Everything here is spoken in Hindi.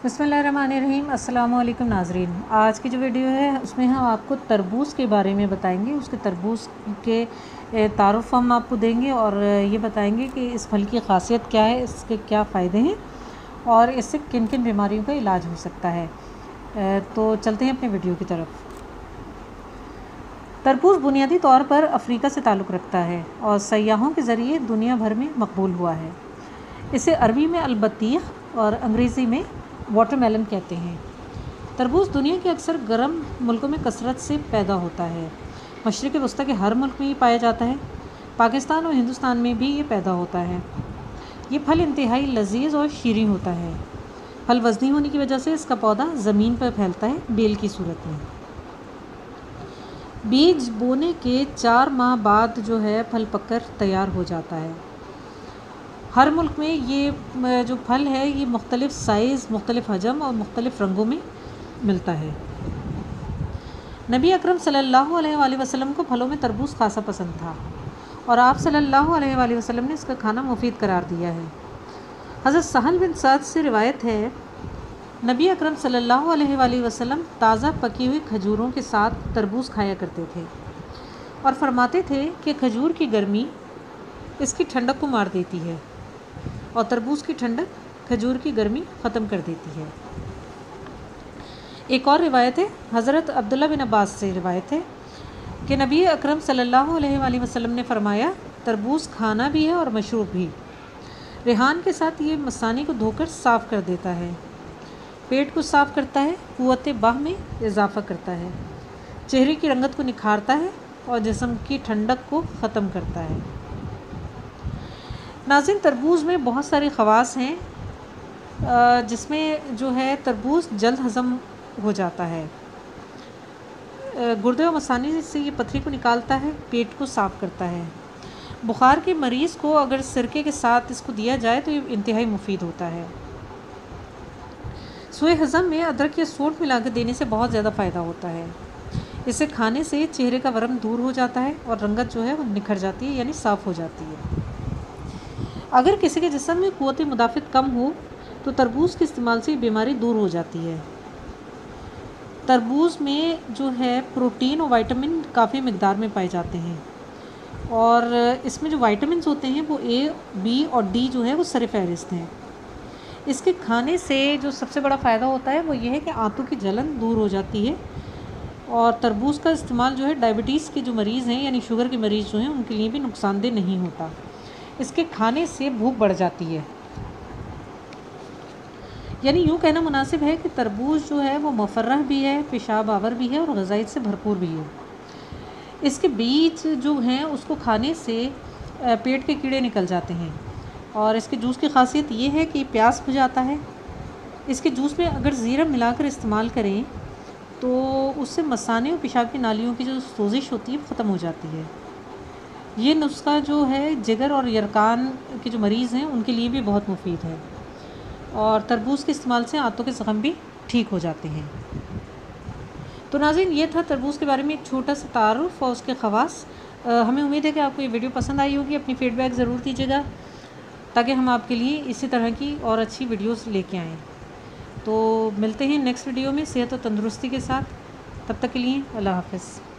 बिस्मिल्लाहिर्रहमानिर्रहीम। अस्सलामु अलैकुम नाज़रीन। आज की जो वीडियो है उसमें हम आपको तरबूज़ के बारे में बताएंगे। उसके तरबूज़ के तारुफ़ हम आपको देंगे और ये बताएंगे कि इस फल की ख़ासियत क्या है, इसके क्या फ़ायदे हैं और इससे किन किन बीमारियों का इलाज हो सकता है। तो चलते हैं अपने वीडियो की तरफ। तरबूज़ बुनियादी तौर पर अफ़्रीका से ताल्लुक़ रखता है और सयाहों के ज़रिए दुनिया भर में मकबूल हुआ है। इसे अरबी में अल-बतीख़ और अंग्रेज़ी में वाटरमेलन कहते हैं। तरबूज़ दुनिया के अक्सर गर्म मुल्कों में कसरत से पैदा होता है। मशरिक़ वस्ता के हर मुल्क में ये पाया जाता है। पाकिस्तान और हिंदुस्तान में भी ये पैदा होता है। ये फल इंतहाई लजीज़ और शीरीं होता है। फल वज़नी होने की वजह से इसका पौधा ज़मीन पर फैलता है, बेल की सूरत में। बीज बोने के 4 माह बाद जो है फल पककर तैयार हो जाता है। हर मुल्क में ये जो फल है ये मुख्तलिफ़ साइज़, मुख्तलिफ़ हजम और मुख्तलिफ़ रंगों में मिलता है। नबी अकरम सल्लल्लाहु अलैहि वसल्लम को फलों में तरबूज़ खासा पसंद था और आप सल्लल्लाहु अलैहि वसल्लम ने इसका खाना मुफीद करार दिया है। हज़रत सहल बिन साद से रिवायत है, नबी अकरम सल्लल्लाहु अलैहि वसल्लम ताज़ा पकी हुई खजूरों के साथ तरबूज़ खाया करते थे और फरमाते थे कि खजूर की गर्मी इसकी ठंडक को मार देती है और तरबूज़ की ठंडक खजूर की गर्मी ख़त्म कर देती है। एक और रिवायत है, हज़रत अब्दुल्ला बिन अब्बास से रिवायत है कि नबी अकरम सल्लल्लाहु अलैहि वसल्लम ने फरमाया, तरबूज़ खाना भी है और मशरूब भी। रेहान के साथ ये मसाने को धोकर साफ़ कर देता है, पेट को साफ़ करता है, क़ुव्वत बाह में इजाफ़ा करता है, चेहरे की रंगत को निखारता है और जिस्म की ठंडक को ख़त्म करता है। नाज़रीन, तरबूज़ में बहुत सारे ख़वास हैं जिसमें जो है तरबूज़ जल्द हज़म हो जाता है। गुर्दे और मसाने से ये पथरी को निकालता है, पेट को साफ़ करता है। बुखार के मरीज़ को अगर सिरके के साथ इसको दिया जाए तो ये इंतहाई मुफीद होता है। सूए हज़म में अदरक या सोंठ मिलाकर देने से बहुत ज़्यादा फ़ायदा होता है। इसे खाने से चेहरे का वरम दूर हो जाता है और रंगत जो है वो निखर जाती है, यानी साफ़ हो जाती है। अगर किसी के जिस्म में क़ुव्वत मुदाफ़ित कम हो तो तरबूज़ के इस्तेमाल से बीमारी दूर हो जाती है। तरबूज़ में जो है प्रोटीन और विटामिन काफ़ी मिक़दार में पाए जाते हैं और इसमें जो विटामिन्स होते हैं वो ए, बी और डी जो है वो सर-ए-फ़हरिस्त हैं। इसके खाने से जो सबसे बड़ा फ़ायदा होता है वो ये है कि आंतों की जलन दूर हो जाती है और तरबूज़ का इस्तेमाल जो है डायबिटीज़ के जो मरीज़ हैं यानी शुगर के मरीज़ जो हैं उनके लिए भी नुकसानदेह नहीं होता। इसके खाने से भूख बढ़ जाती है, यानी यूँ कहना मुनासिब है कि तरबूज़ जो है वो मुफ़र्रह भी है, पेशाब आवर भी है और ग़िज़ाइयत से भरपूर भी है। इसके बीज जो हैं उसको खाने से पेट के कीड़े निकल जाते हैं और इसके जूस की ख़ासियत ये है कि प्यास बुझाता है। इसके जूस में अगर ज़ीरा मिलाकर इस्तेमाल करें तो उससे मसाने और पेशाब की नालियों की जो सोजिश होती है ख़त्म हो जाती है। ये नुस्खा जो है जिगर और यरकान के जो मरीज़ हैं उनके लिए भी बहुत मुफीद है और तरबूज़ के इस्तेमाल से आंतों के ज़ख़म भी ठीक हो जाते हैं। तो नाज़रीन, ये था तरबूज़ के बारे में एक छोटा सा तारुफ़ और उसके ख़वास। हमें उम्मीद है कि आपको ये वीडियो पसंद आई होगी। अपनी फ़ीडबैक ज़रूर दीजिएगा ताकि हम आपके लिए इसी तरह की और अच्छी वीडियोज़ लेके आएँ। तो मिलते हैं नेक्स्ट वीडियो में सेहत और तंदुरुस्ती के साथ। तब तक के लिए अल्लाह हाफ़िज़।